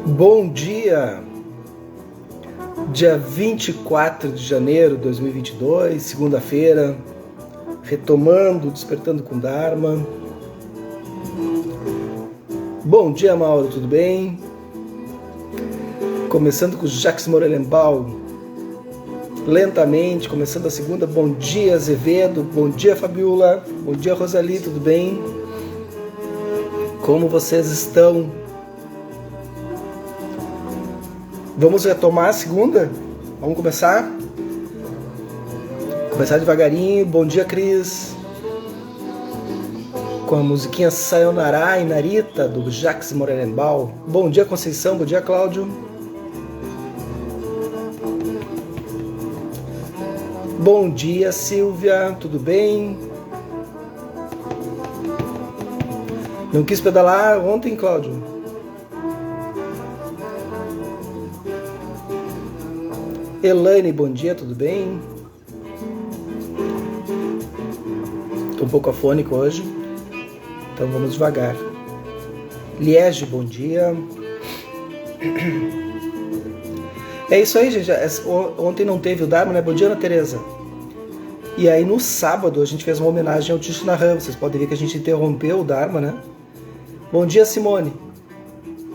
Bom dia, dia 24 de janeiro de 2022, segunda-feira, retomando, despertando com Dharma. Bom dia, Mauro, tudo bem? Começando com Jacques Morelenbaum, lentamente, começando a segunda. Bom dia, Azevedo, bom dia, Fabiola, bom dia, Rosali, tudo bem? Como vocês estão? Vamos retomar a segunda? Vamos começar? Começar devagarinho. Bom dia, Cris. Com a musiquinha Sayonara e Narita, do Jacques Morelenbaum. Bom dia, Conceição. Bom dia, Cláudio. Bom dia, Silvia. Tudo bem? Não quis pedalar ontem, Cláudio? Elaine, bom dia, tudo bem? Estou um pouco afônico hoje, então vamos devagar. Liege, bom dia. É isso aí, gente. Ontem não teve o Dharma, né? Bom dia, Ana Tereza. E aí no sábado a gente fez uma homenagem ao Thich Nhat Hanh. Vocês podem ver que a gente interrompeu o Dharma, né? Bom dia, Simone.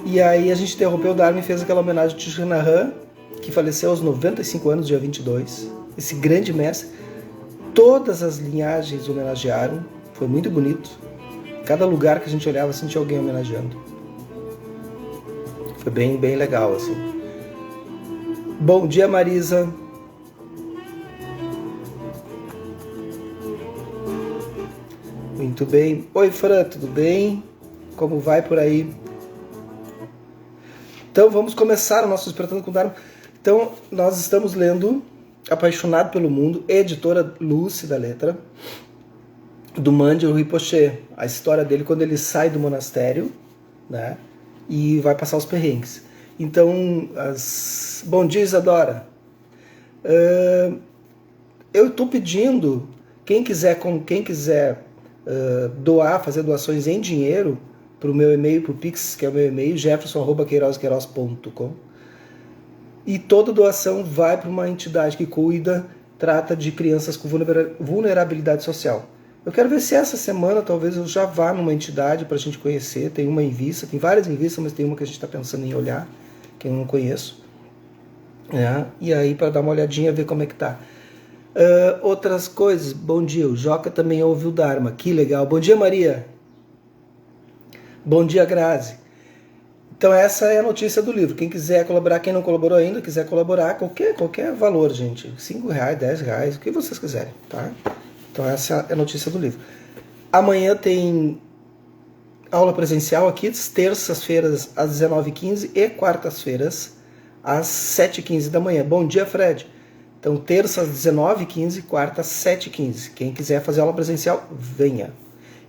E aí a gente interrompeu o Dharma e fez aquela homenagem ao Thich Nhat Hanh, que faleceu aos 95 anos, dia 22. Esse grande mestre. Todas as linhagens homenagearam. Foi muito bonito. Cada lugar que a gente olhava, sentia alguém homenageando. Foi bem, bem legal, assim. Bom dia, Marisa. Muito bem. Oi, Fran, tudo bem? Como vai por aí? Então, vamos começar o nosso Despertando com Dharma. Então, nós estamos lendo Apaixonado pelo Mundo, editora Lúcida Letra, do Mangyal Rinpoche. A história dele quando ele sai do monastério, né, e vai passar os perrengues. Então, bom dia, Isadora. Eu estou pedindo, quem quiser doar, fazer doações em dinheiro, para o meu e-mail, para o Pix, que é o meu e-mail, jefferson@queiroz.com. E toda doação vai para uma entidade que trata de crianças com vulnerabilidade social. Eu quero ver se essa semana talvez eu já vá numa entidade para a gente conhecer. Tem uma em vista, tem várias em vista, mas tem uma que a gente está pensando em olhar, que eu não conheço. E aí para dar uma olhadinha, ver como é que tá. Outras coisas, bom dia, o Joca também ouve o Dharma, que legal. Bom dia, Maria. Bom dia, Grazi. Então essa é a notícia do livro. Quem quiser colaborar, quem não colaborou ainda, quiser colaborar, qualquer valor, gente. R$5, R$10, o que vocês quiserem, tá? Então essa é a notícia do livro. Amanhã tem aula presencial aqui, terças-feiras às 19h15 e quartas-feiras às 7h15 da manhã. Bom dia, Fred. Então terça às 19h15, quarta às 7h15. Quem quiser fazer aula presencial, venha.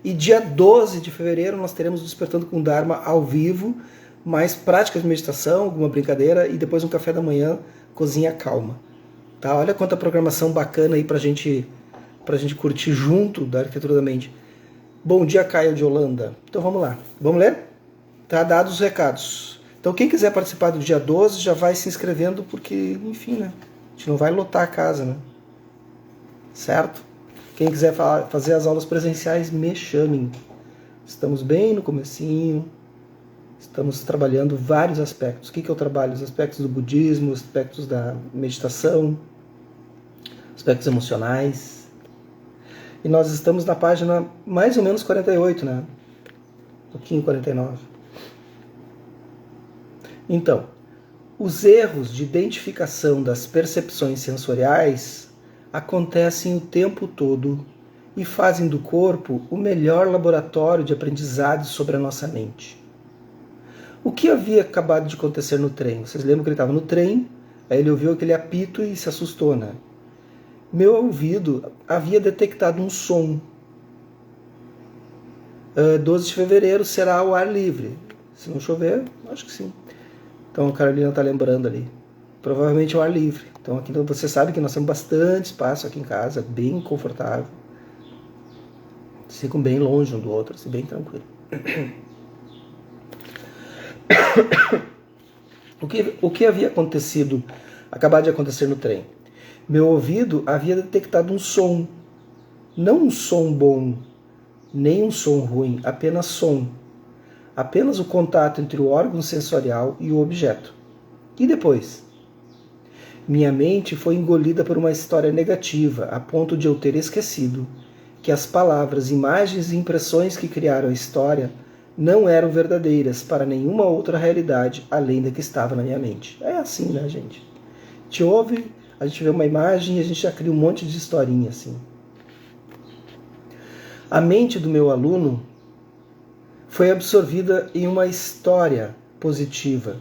E dia 12 de fevereiro nós teremos o Despertando com Dharma ao vivo, mais práticas de meditação, alguma brincadeira e depois um café da manhã, cozinha calma. Tá? Olha quanta programação bacana aí pra gente curtir junto da Arquitetura da Mente. Bom dia, Caio de Holanda. Então vamos lá. Vamos ler? Tá dados os recados. Então quem quiser participar do dia 12 já vai se inscrevendo porque, enfim, né? A gente não vai lotar a casa, né? Certo? Quem quiser fazer as aulas presenciais, me chamem. Estamos bem no comecinho. Estamos trabalhando vários aspectos. O que eu trabalho? Os aspectos do budismo, os aspectos da meditação, aspectos emocionais. E nós estamos na página mais ou menos 48, né? Um pouquinho 49. Então, os erros de identificação das percepções sensoriais acontecem o tempo todo e fazem do corpo o melhor laboratório de aprendizado sobre a nossa mente. O que havia acabado de acontecer no trem? Vocês lembram que ele estava no trem, aí ele ouviu aquele apito e se assustou, né? Meu ouvido havia detectado um som. 12 de fevereiro será ao ar livre. Se não chover, acho que sim. Então a Carolina está lembrando ali. Provavelmente ao ar livre. Então aqui você sabe que nós temos bastante espaço aqui em casa, bem confortável. Ficam bem longe um do outro, assim, bem tranquilo. O que havia acontecido, acabado de acontecer no trem? Meu ouvido havia detectado um som. Não um som bom, nem um som ruim, apenas som. Apenas o contato entre o órgão sensorial e o objeto. E depois? Minha mente foi engolida por uma história negativa, a ponto de eu ter esquecido que as palavras, imagens e impressões que criaram a história não eram verdadeiras para nenhuma outra realidade além da que estava na minha mente. É assim, né, gente? A gente ouve, a gente vê uma imagem e a gente já cria um monte de historinha assim. A mente do meu aluno foi absorvida em uma história positiva.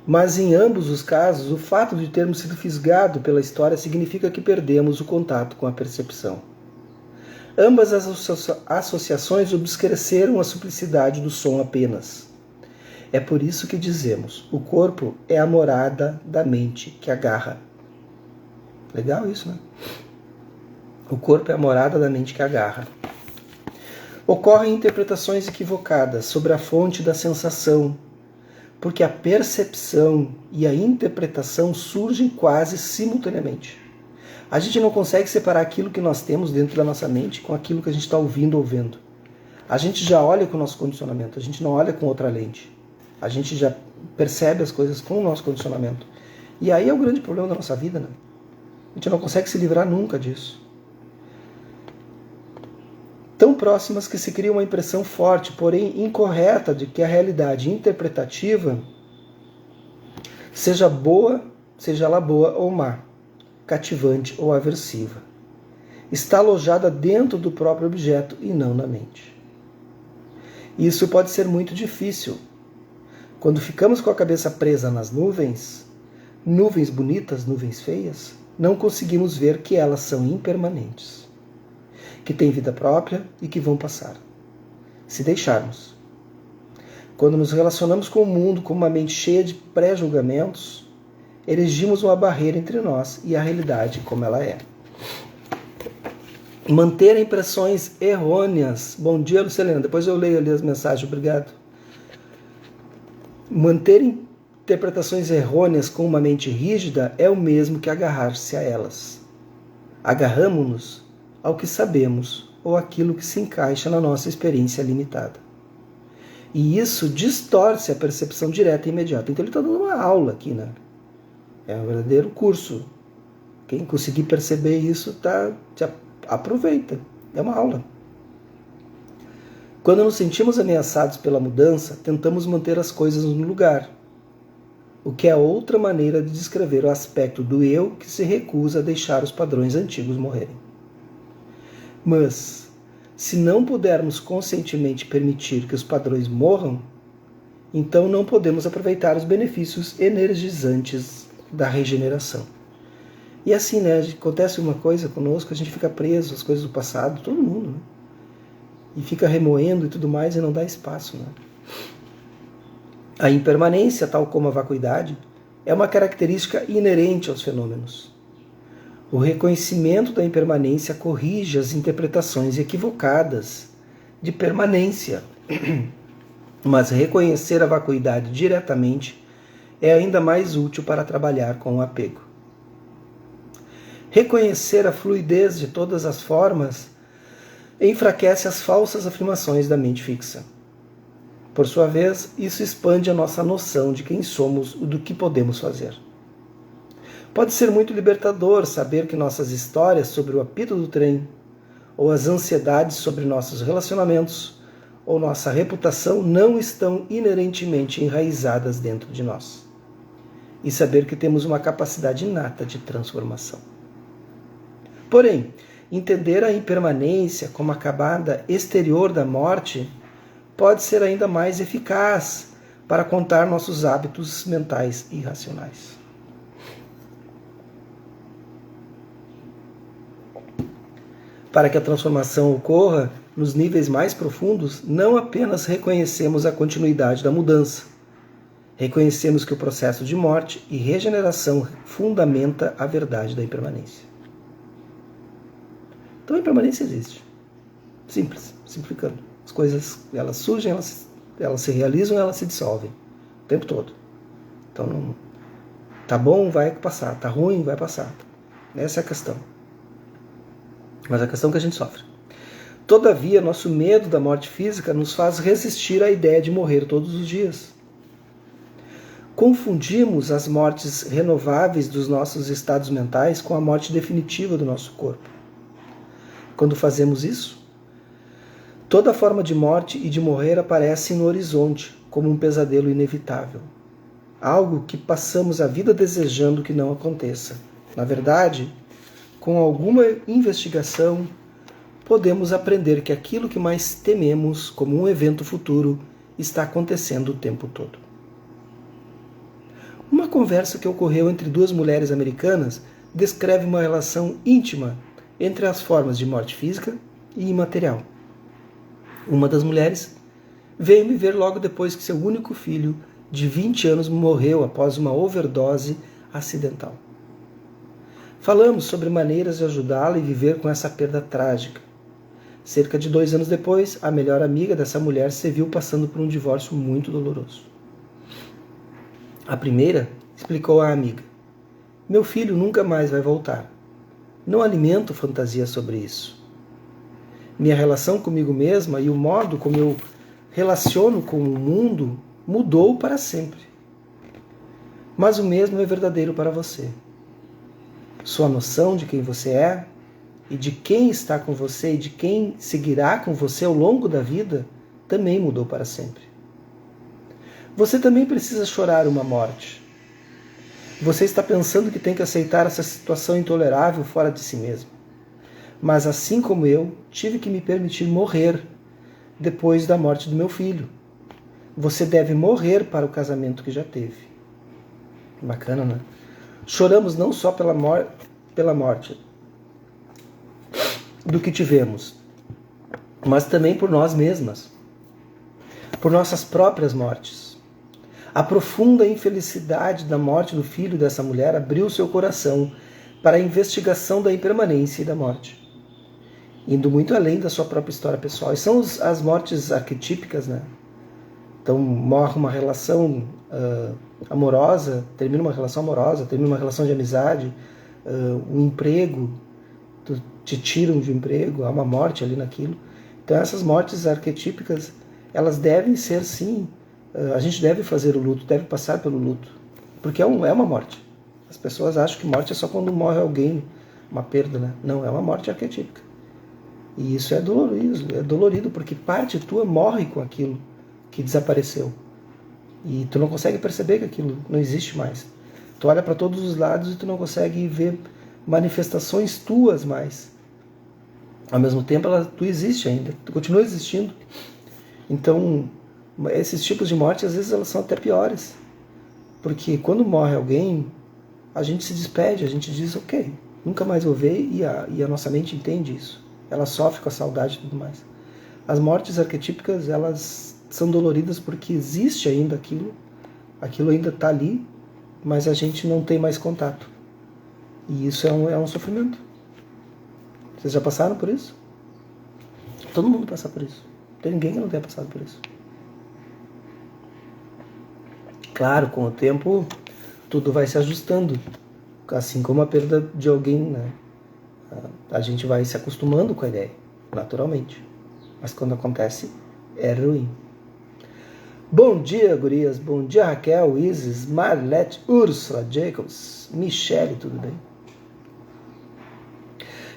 Mas em ambos os casos, o fato de termos sido fisgados pela história significa que perdemos o contato com a percepção. Ambas as associações obscureceram a simplicidade do som apenas. É por isso que dizemos, o corpo é a morada da mente que agarra. Legal isso, né? O corpo é a morada da mente que agarra. Ocorrem interpretações equivocadas sobre a fonte da sensação, porque a percepção e a interpretação surgem quase simultaneamente. A gente não consegue separar aquilo que nós temos dentro da nossa mente com aquilo que a gente está ouvindo ou vendo. A gente já olha com o nosso condicionamento, a gente não olha com outra lente. A gente já percebe as coisas com o nosso condicionamento. E aí é o grande problema da nossa vida, né? A gente não consegue se livrar nunca disso. Tão próximas que se cria uma impressão forte, porém incorreta, de que a realidade interpretativa, seja ela boa ou má, cativante ou aversiva, está alojada dentro do próprio objeto e não na mente. Isso pode ser muito difícil. Quando ficamos com a cabeça presa nas nuvens, nuvens bonitas, nuvens feias, não conseguimos ver que elas são impermanentes, que têm vida própria e que vão passar, se deixarmos. Quando nos relacionamos com o mundo com uma mente cheia de pré-julgamentos, erigimos uma barreira entre nós e a realidade como ela é. Manter impressões errôneas. Bom dia, Lucilena. Depois eu leio ali as mensagens, obrigado. Manter interpretações errôneas com uma mente rígida é o mesmo que agarrar-se a elas. Agarramo-nos ao que sabemos ou aquilo que se encaixa na nossa experiência limitada. E isso distorce a percepção direta e imediata. Então ele está dando uma aula aqui, né? É um verdadeiro curso. Quem conseguir perceber isso, aproveita. É uma aula. Quando nos sentimos ameaçados pela mudança, tentamos manter as coisas no lugar, o que é outra maneira de descrever o aspecto do eu que se recusa a deixar os padrões antigos morrerem. Mas, se não pudermos conscientemente permitir que os padrões morram, então não podemos aproveitar os benefícios energizantes da regeneração. E assim, né, acontece uma coisa conosco, a gente fica preso às coisas do passado, todo mundo, né? E fica remoendo e tudo mais e não dá espaço, né? A impermanência, tal como a vacuidade, é uma característica inerente aos fenômenos. O reconhecimento da impermanência corrige as interpretações equivocadas de permanência. Mas reconhecer a vacuidade diretamente é ainda mais útil para trabalhar com o apego. Reconhecer a fluidez de todas as formas enfraquece as falsas afirmações da mente fixa. Por sua vez, isso expande a nossa noção de quem somos e do que podemos fazer. Pode ser muito libertador saber que nossas histórias sobre o apito do trem, ou as ansiedades sobre nossos relacionamentos, ou nossa reputação não estão inerentemente enraizadas dentro de nós. E saber que temos uma capacidade inata de transformação. Porém, entender a impermanência como a camada exterior da morte pode ser ainda mais eficaz para contar nossos hábitos mentais irracionais. Para que a transformação ocorra nos níveis mais profundos, não apenas reconhecemos a continuidade da mudança, reconhecemos que o processo de morte e regeneração fundamenta a verdade da impermanência. Então a impermanência existe. Simples, simplificando. As coisas, elas surgem, elas Elas se realizam, elas se dissolvem o tempo todo. Então, não, tá bom, vai passar. Tá ruim, vai passar. Essa é a questão. Mas a questão é que a gente sofre. Todavia, nosso medo da morte física nos faz resistir à ideia de morrer todos os dias. Confundimos as mortes renováveis dos nossos estados mentais com a morte definitiva do nosso corpo. Quando fazemos isso, toda forma de morte e de morrer aparece no horizonte como um pesadelo inevitável. Algo que passamos a vida desejando que não aconteça. Na verdade, com alguma investigação, podemos aprender que aquilo que mais tememos como um evento futuro está acontecendo o tempo todo. Uma conversa que ocorreu entre duas mulheres americanas descreve uma relação íntima entre as formas de morte física e imaterial. Uma das mulheres veio me ver logo depois que seu único filho, de 20 anos, morreu após uma overdose acidental. Falamos sobre maneiras de ajudá-la e viver com essa perda trágica. Cerca de 2 anos depois, a melhor amiga dessa mulher se viu passando por um divórcio muito doloroso. A primeira explicou à amiga: meu filho nunca mais vai voltar. Não alimento fantasias sobre isso. Minha relação comigo mesma e o modo como eu relaciono com o mundo mudou para sempre. Mas o mesmo é verdadeiro para você. Sua noção de quem você é e de quem está com você e de quem seguirá com você ao longo da vida também mudou para sempre. Você também precisa chorar uma morte. Você está pensando que tem que aceitar essa situação intolerável fora de si mesmo. Mas assim como eu, tive que me permitir morrer depois da morte do meu filho. Você deve morrer para o casamento que já teve. Bacana, né? Choramos não só pela morte do que tivemos, mas também por nós mesmas, por nossas próprias mortes. A profunda infelicidade da morte do filho dessa mulher abriu seu coração para a investigação da impermanência e da morte, indo muito além da sua própria história pessoal. E são as mortes arquetípicas, né? Então, morre uma relação amorosa, termina uma relação amorosa, termina uma relação de amizade, um emprego, te tiram de um emprego, há uma morte ali naquilo. Então, essas mortes arquetípicas, elas devem ser, sim, a gente deve fazer o luto, deve passar pelo luto, porque é uma morte. As pessoas acham que morte é só quando morre alguém, uma perda, né? Não, é uma morte arquetípica. E isso é dolorido, porque parte tua morre com aquilo que desapareceu. E tu não consegue perceber que aquilo não existe mais. Tu olha para todos os lados e tu não consegue ver manifestações tuas mais. Ao mesmo tempo, tu existe ainda, tu continua existindo. Então, esses tipos de morte, às vezes, elas são até piores. Porque quando morre alguém, a gente se despede, a gente diz, ok, nunca mais vou ver, e a nossa mente entende isso. Ela sofre com a saudade e tudo mais. As mortes arquetípicas, elas são doloridas porque existe ainda aquilo ainda está ali, mas a gente não tem mais contato. E isso é um sofrimento. Vocês já passaram por isso? Todo mundo passa por isso. Não tem ninguém que não tenha passado por isso. Claro, com o tempo, tudo vai se ajustando. Assim como a perda de alguém, né? A gente vai se acostumando com a ideia, naturalmente. Mas quando acontece, é ruim. Bom dia, gurias. Bom dia, Raquel, Isis, Marlete, Úrsula, Jacobs, Michele, tudo bem?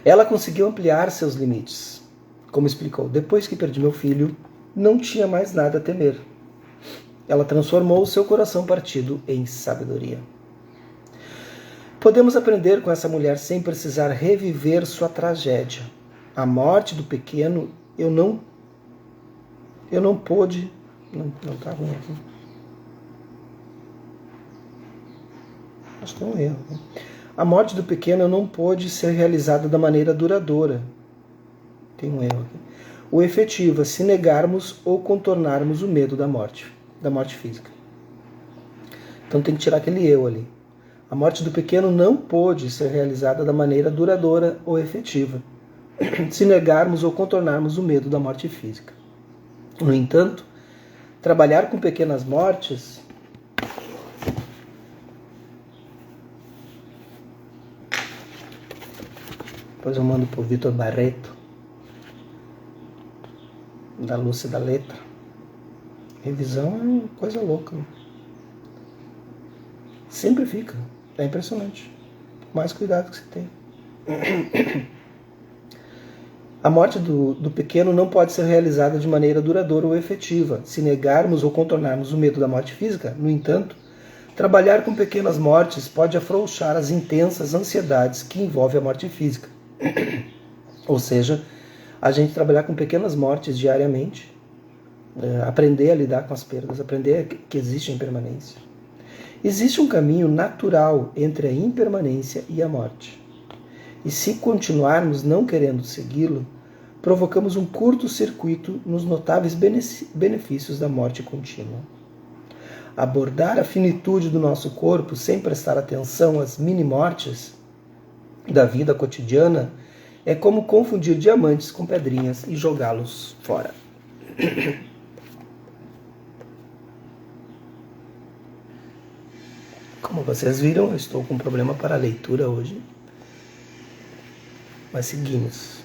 Ela conseguiu ampliar seus limites. Como explicou, depois que perdi meu filho, não tinha mais nada a temer. Ela transformou o seu coração partido em sabedoria. Podemos aprender com essa mulher sem precisar reviver sua tragédia. A morte do pequeno, eu não pude... Não está ruim aqui. Acho que é um erro. A morte do pequeno eu não pôde ser realizada da maneira duradoura. Tem um erro aqui. O efetivo é se negarmos ou contornarmos o medo da morte física. Então tem que tirar aquele eu ali. A morte do pequeno não pôde ser realizada da maneira duradoura ou efetiva, se negarmos ou contornarmos o medo da morte física. No entanto, trabalhar com pequenas mortes depois eu mando pro Vitor Barreto da Lúcia da Letra. Revisão é uma coisa louca, né? Sempre fica, é impressionante. Mais cuidado que você tem. A morte do pequeno não pode ser realizada de maneira duradoura ou efetiva. Se negarmos ou contornarmos o medo da morte física, no entanto, trabalhar com pequenas mortes pode afrouxar as intensas ansiedades que envolvem a morte física. Ou seja, a gente trabalhar com pequenas mortes diariamente, aprender a lidar com as perdas, aprender que existe a impermanência. Existe um caminho natural entre a impermanência e a morte. E se continuarmos não querendo segui-lo, provocamos um curto-circuito nos notáveis benefícios da morte contínua. Abordar a finitude do nosso corpo sem prestar atenção às mini-mortes da vida cotidiana é como confundir diamantes com pedrinhas e jogá-los fora. Como vocês viram, eu estou com um problema para a leitura hoje. Mas seguimos.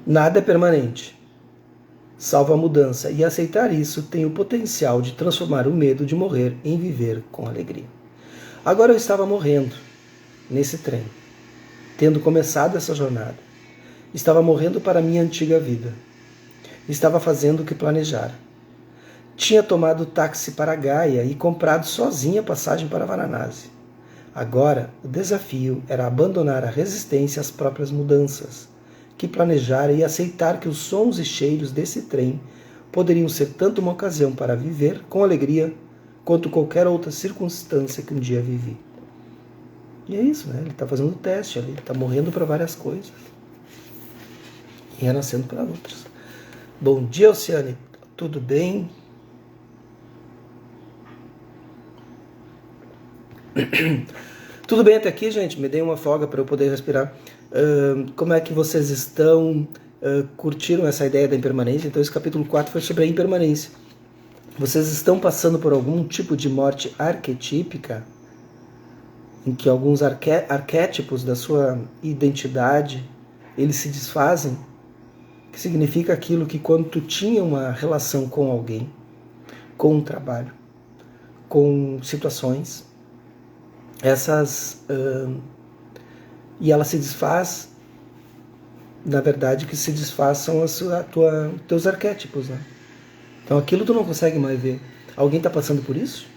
Nada é permanente, salvo a mudança, e aceitar isso tem o potencial de transformar o medo de morrer em viver com alegria. Agora eu estava morrendo nesse trem, tendo começado essa jornada. Estava morrendo para a minha antiga vida. Estava fazendo o que planejara. Tinha tomado o táxi para Gaia e comprado sozinha a passagem para Varanasi. Agora, o desafio era abandonar a resistência às próprias mudanças, que planejara, e aceitar que os sons e cheiros desse trem poderiam ser tanto uma ocasião para viver com alegria, quanto qualquer outra circunstância que um dia vivi. E é isso, né? Ele está fazendo o teste ali, está morrendo para várias coisas e renascendo para outras. Bom dia, Oceane, tudo bem? Tudo bem até aqui, gente? Me dei uma folga para eu poder respirar. Como é que vocês estão? Curtiram essa ideia da impermanência? Então esse capítulo 4 foi sobre a impermanência. Vocês estão passando por algum tipo de morte arquetípica, em que alguns arquétipos da sua identidade, eles se desfazem? Que significa aquilo que quando tu tinha uma relação com alguém, com um trabalho, com situações, e ela se desfaz, na verdade que se desfaçam teus arquétipos, né? Então aquilo tu não consegue mais ver. Alguém está passando por isso?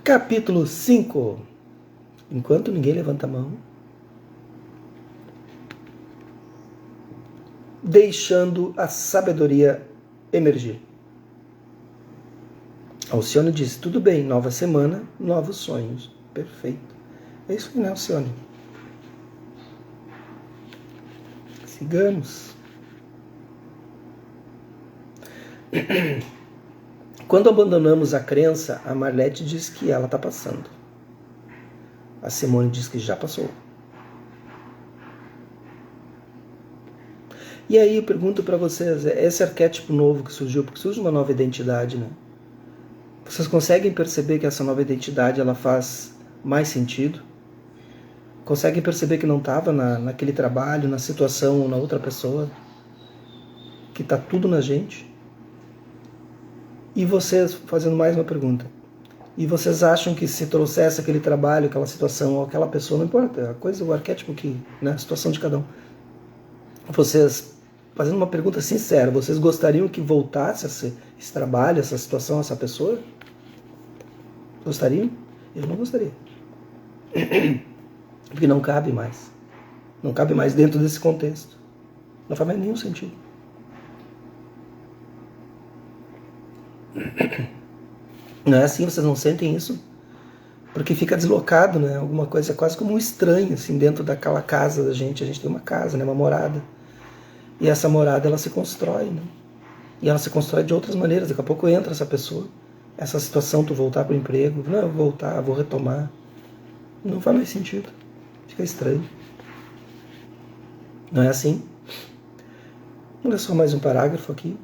Capítulo 5. Enquanto ninguém levanta a mão. Deixando a sabedoria emergir. Alcione diz, tudo bem, nova semana, novos sonhos. Perfeito. É isso aí, né, Alcione? Sigamos. Quando abandonamos a crença, a Marlete diz que ela está passando. A Simone diz que já passou. E aí eu pergunto para vocês, esse arquétipo novo que surgiu, porque surge uma nova identidade, né? Vocês conseguem perceber que essa nova identidade ela faz mais sentido? Conseguem perceber que não estava naquele trabalho, na situação ou na outra pessoa? Que está tudo na gente? E vocês, fazendo mais uma pergunta, e vocês acham que se trouxesse aquele trabalho, aquela situação ou aquela pessoa, não importa, a coisa, o arquétipo que, né, a situação de cada um, vocês, fazendo uma pergunta sincera, vocês gostariam que voltasse esse trabalho, essa situação, essa pessoa? Gostariam? Eu não gostaria. Porque não cabe mais. Não cabe mais dentro desse contexto. Não faz mais nenhum sentido. Não é assim? Vocês não sentem isso? Porque fica deslocado, né? Alguma coisa quase como um estranho, assim, dentro daquela casa da gente. A gente tem uma casa, né? Uma morada. E essa morada, ela se constrói, né? E ela se constrói de outras maneiras. Daqui a pouco entra essa pessoa. Essa situação, tu voltar para o emprego. Não, eu vou voltar, vou retomar. Não faz mais sentido. Fica estranho. Não é assim? Vamos ler só mais um parágrafo aqui.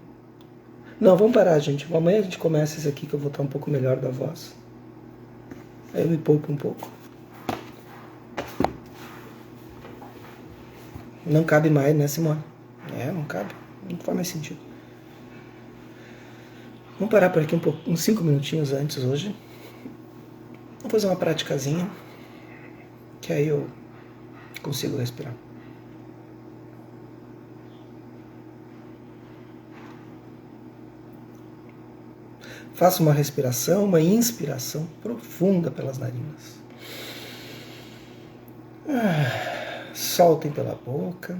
Não, vamos parar, gente. Amanhã a gente começa esse aqui que eu vou estar um pouco melhor da voz. Aí eu me poupo um pouco. Não cabe mais, né, Simone? Não cabe. Não faz mais sentido. Vamos parar por aqui uns 5 minutinhos antes hoje. Vou fazer uma praticazinha, que aí eu consigo respirar. Faça uma respiração, uma inspiração profunda pelas narinas. Soltem pela boca.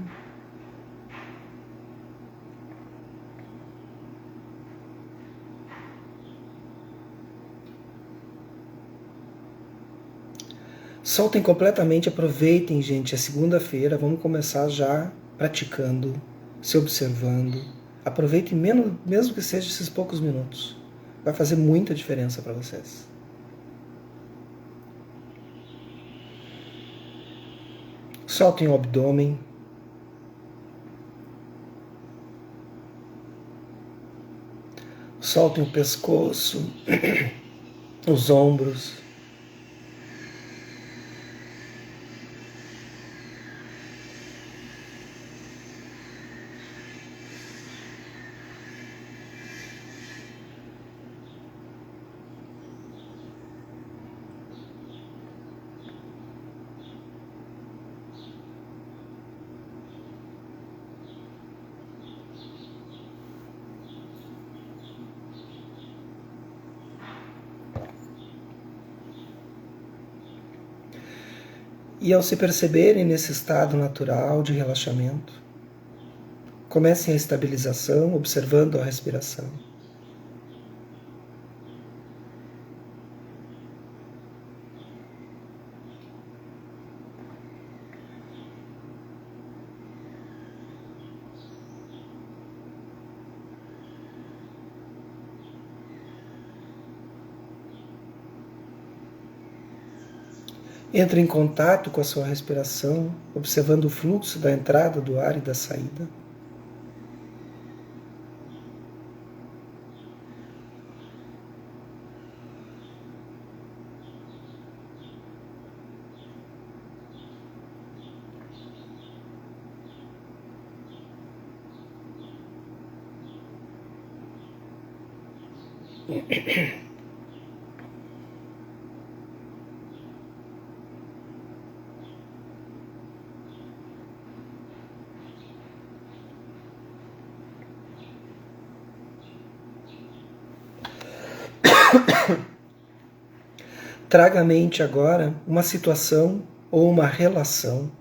Soltem completamente, aproveitem, gente, é segunda-feira, vamos começar já praticando, se observando. Aproveitem mesmo que seja esses poucos minutos. Vai fazer muita diferença para vocês. Soltem o abdômen. Soltem o pescoço, os ombros. E ao se perceberem nesse estado natural de relaxamento, comecem a estabilização, observando a respiração. Entre em contato com a sua respiração, observando o fluxo da entrada do ar e da saída. Traga à mente agora uma situação ou uma relação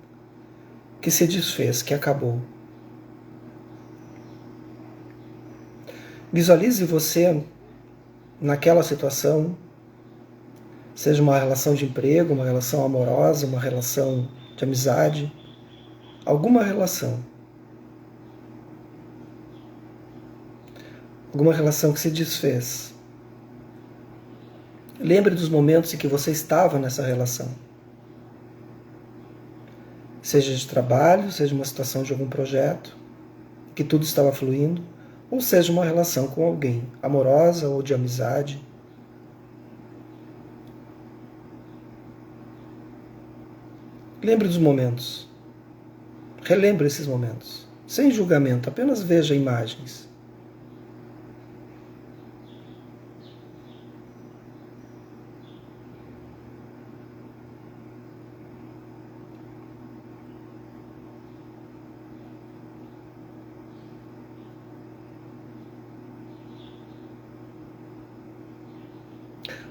que se desfez, que acabou. Visualize você naquela situação, seja uma relação de emprego, uma relação amorosa, uma relação de amizade, alguma relação. Alguma relação que se desfez. Lembre dos momentos em que você estava nessa relação. Seja de trabalho, seja uma situação de algum projeto, que tudo estava fluindo, ou seja uma relação com alguém, amorosa ou de amizade. Lembre dos momentos. Relembre esses momentos. Sem julgamento, apenas veja imagens.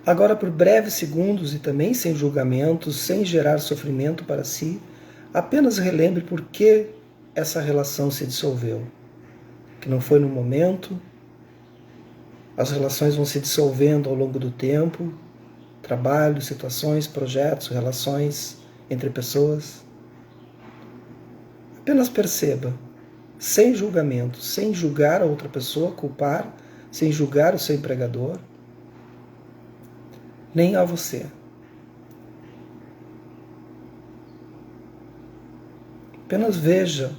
Agora, por breves segundos e também sem julgamentos, sem gerar sofrimento para si, apenas relembre por que essa relação se dissolveu. Que não foi no momento, as relações vão se dissolvendo ao longo do tempo, trabalho, situações, projetos, relações entre pessoas. Apenas perceba, sem julgamento, sem julgar a outra pessoa, culpar, sem julgar o seu empregador, nem a você. Apenas veja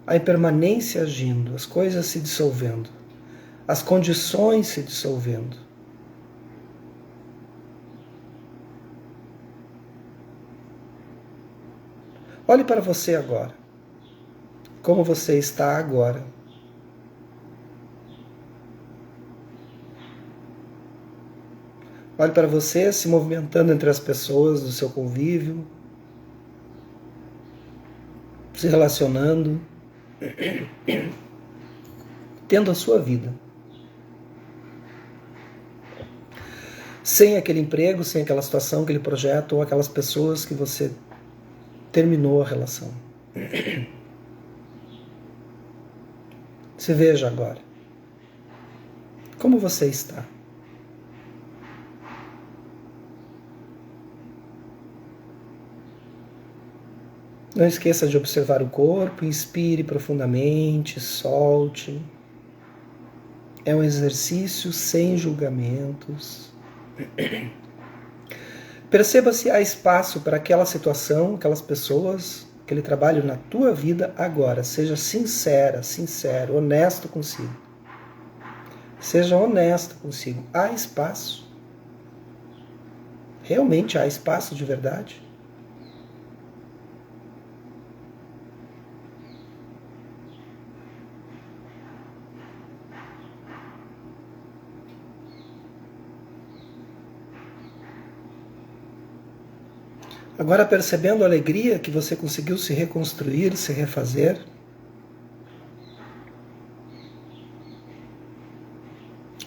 a impermanência agindo, as coisas se dissolvendo, as condições se dissolvendo. Olhe para você agora. Como você está agora. Olhe para você se movimentando entre as pessoas do seu convívio, se relacionando, tendo a sua vida. Sem aquele emprego, sem aquela situação, aquele projeto ou aquelas pessoas que você terminou a relação. Se veja agora. Como você está? Não esqueça de observar o corpo, inspire profundamente, solte. É um exercício sem julgamentos. Perceba se há espaço para aquela situação, aquelas pessoas, aquele trabalho na tua vida agora. Seja sincera, sincero, honesto consigo. Seja honesto consigo. Há espaço? Realmente há espaço de verdade? Agora, percebendo a alegria que você conseguiu se reconstruir, se refazer,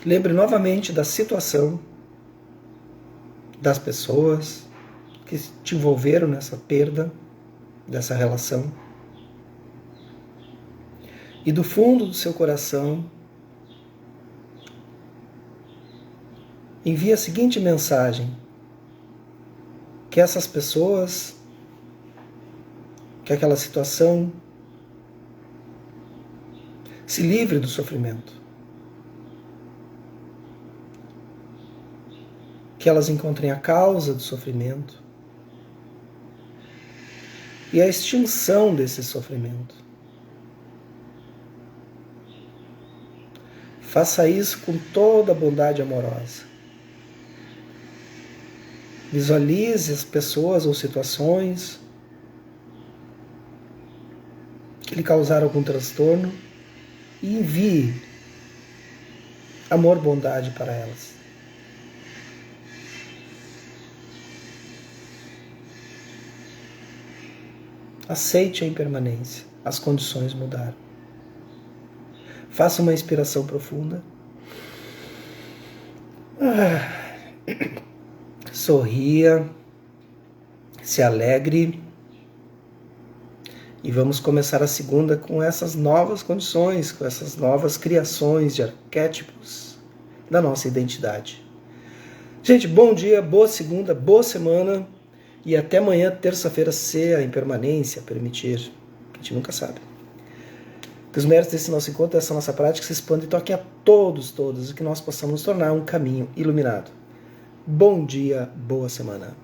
lembre novamente da situação, das pessoas que te envolveram nessa perda, dessa relação. E do fundo do seu coração, envie a seguinte mensagem: que essas pessoas, que aquela situação se livre do sofrimento. Que elas encontrem a causa do sofrimento e a extinção desse sofrimento. Faça isso com toda a bondade amorosa. Visualize as pessoas ou situações que lhe causaram algum transtorno e envie amor, bondade para elas. Aceite a impermanência. As condições mudaram. Faça uma inspiração profunda. Sorria, se alegre e vamos começar a segunda com essas novas condições, com essas novas criações de arquétipos da nossa identidade. Gente, bom dia, boa segunda, boa semana e até amanhã, terça-feira, se a impermanência permitir. A gente nunca sabe. Que os méritos desse nosso encontro, dessa nossa prática se expandam e toquem a todos e que nós possamos nos tornar um caminho iluminado. Bom dia, boa semana.